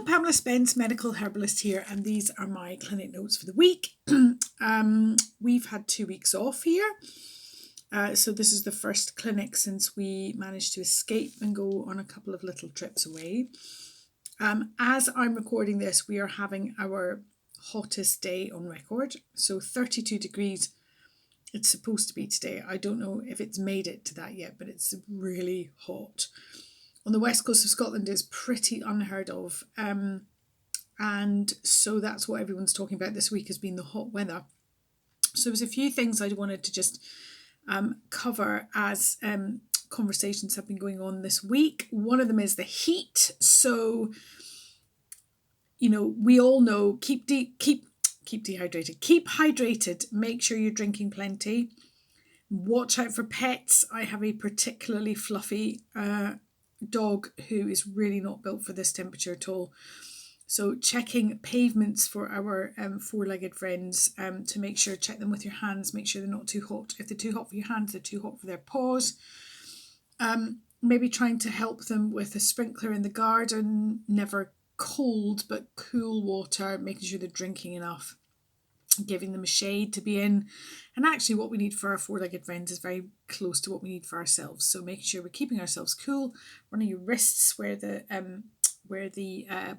Hello, Pamela Spence, medical herbalist here, and these are my clinic notes for the week. We've had 2 weeks off here, so this is the first clinic since we managed to escape and go on a couple of little trips away. As I'm recording this, we are having our hottest day on record, so 32 degrees. It's supposed to be today. I don't know if it's made it to that yet, but it's really hot. On the west coast of Scotland is pretty unheard of. And so that's what everyone's talking about this week, has been the hot weather. So there's a few things I wanted to just cover as conversations have been going on this week. One of them is the heat. So, we all know, keep dehydrated. Keep hydrated. Make sure you're drinking plenty. Watch out for pets. I have a particularly fluffy dog who is really not built for this temperature at all. So checking pavements for our four-legged friends to make sure, check them with your hands, make sure they're not too hot. If they're too hot for your hands, they're too hot for their paws. Maybe trying to help them with a sprinkler in the garden, never cold but cool water, making sure they're drinking enough, giving them a shade to be in. And actually what we need for our four-legged friends is very close to what we need for ourselves. So making sure we're keeping ourselves cool, running your wrists where the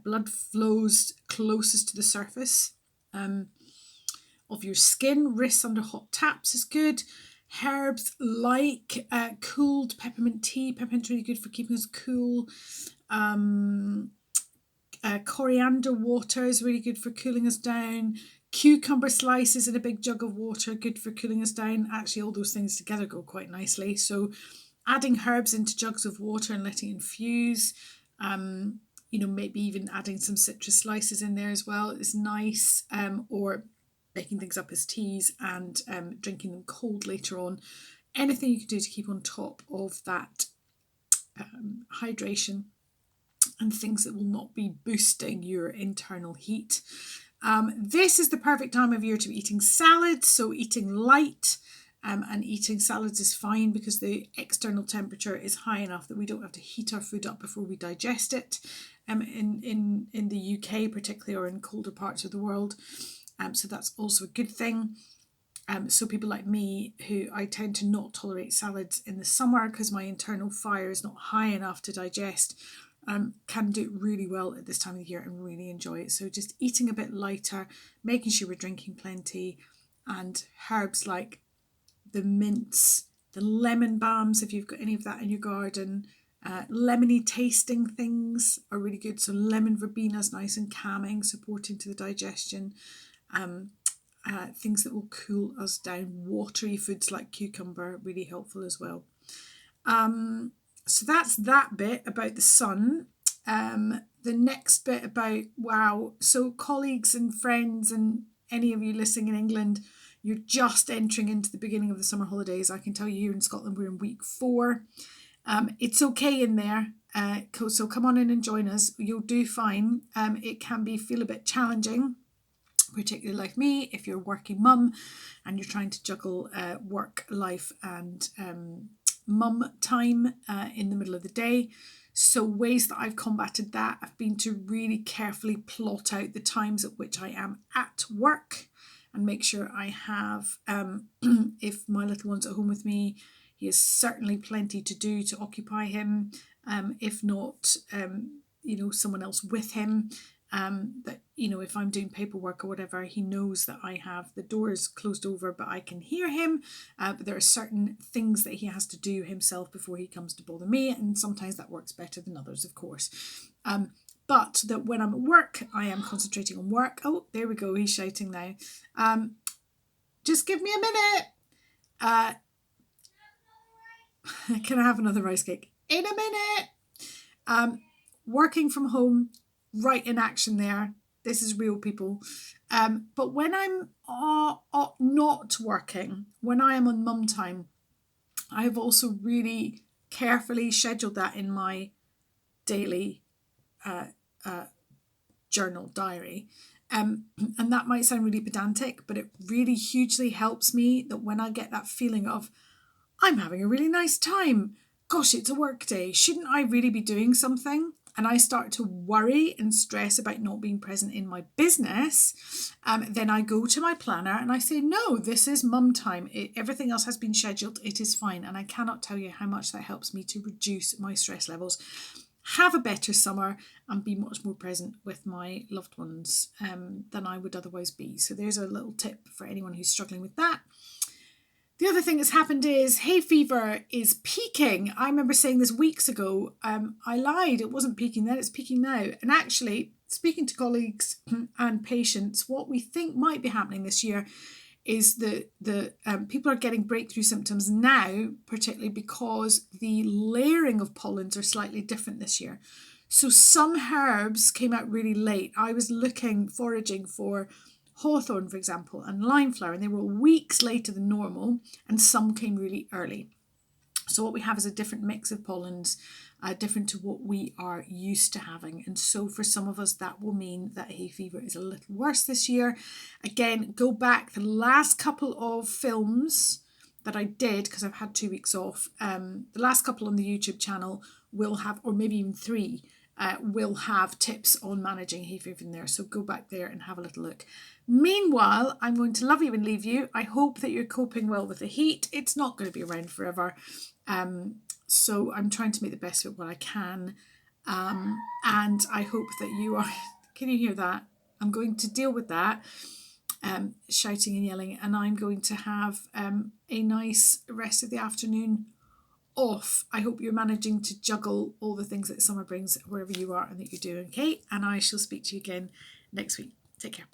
blood flows closest to the surface of your skin. Wrists under hot taps is good. Herbs like cooled peppermint tea. Peppermint's really good for keeping us cool. Coriander water is really good for cooling us down. Cucumber slices in a big jug of water, good for cooling us down. Actually, all those things together go quite nicely. So adding herbs into jugs of water and letting it infuse, maybe even adding some citrus slices in there as well is nice, or making things up as teas and drinking them cold later on. Anything you can do to keep on top of that hydration and things that will not be boosting your internal heat. This is the perfect time of year to be eating salads, so eating light and eating salads is fine because the external temperature is high enough that we don't have to heat our food up before we digest it. In the UK particularly, or in colder parts of the world, so that's also a good thing. So people like me, who I tend to not tolerate salads in the summer because my internal fire is not high enough to digest, can do it really well at this time of the year and really enjoy it. So just eating a bit lighter, making sure we're drinking plenty, and herbs like the mints, the lemon balms, if you've got any of that in your garden. Lemony tasting things are really good. So lemon verbena is nice and calming, supporting to the digestion. Things that will cool us down. Watery foods like cucumber, really helpful as well. So that's that bit about the sun. The next bit about, so colleagues and friends and any of you listening in England, you're just entering into the beginning of the summer holidays. I can tell you here in Scotland, we're in week 4. It's okay in there. So come on in and join us. You'll do fine. It can feel a bit challenging, particularly like me, if you're a working mum and you're trying to juggle work life and mum time in the middle of the day. So ways that I've combated that have been to really carefully plot out the times at which I am at work and make sure I have, if my little one's at home with me, he has certainly plenty to do to occupy him. If not, someone else with him. That, if I'm doing paperwork or whatever, he knows that I have the doors closed over, but I can hear him. But there are certain things that he has to do himself before he comes to bother me. And sometimes that works better than others, of course. But that when I'm at work, I am concentrating on work. Oh, there we go. He's shouting now. Just give me a minute. Can I have another rice cake? In a minute. Working from home, right in action there. This is real, people. But when I'm not working, when I am on mum time, I have also really carefully scheduled that in my daily journal diary. And that might sound really pedantic, but it really hugely helps me that when I get that feeling of, I'm having a really nice time. Gosh, it's a work day. Shouldn't I really be doing something? and I start to worry and stress about not being present in my business, then I go to my planner and I say, no, this is mum time. Everything else has been scheduled. It is fine. And I cannot tell you how much that helps me to reduce my stress levels, have a better summer, and be much more present with my loved ones than I would otherwise be. So there's a little tip for anyone who's struggling with that. The other thing that's happened is hay fever is peaking. I remember saying this weeks ago. I lied. It wasn't peaking then. It's peaking now. And actually, speaking to colleagues and patients, what we think might be happening this year is that people are getting breakthrough symptoms now, particularly because the layering of pollens are slightly different this year. So some herbs came out really late. I was foraging for hawthorn, for example, and lime flower, and they were weeks later than normal, and some came really early. So what we have is a different mix of pollens, different to what we are used to having. And so for some of us, that will mean that hay fever is a little worse this year. Again, go back the last couple of films that I did, because I've had 2 weeks off. The last couple on the YouTube channel will have, or maybe even 3, will have tips on managing hay fever in there. So go back there and have a little look. Meanwhile, I'm going to love you and leave you. I hope that you're coping well with the heat. It's not going to be around forever. So I'm trying to make the best of it while I can. And I hope that you are, can you hear that? I'm going to deal with that, shouting and yelling, and I'm going to have a nice rest of the afternoon off. I hope you're managing to juggle all the things that summer brings wherever you are and that you're doing okay. And I shall speak to you again next week. Take care.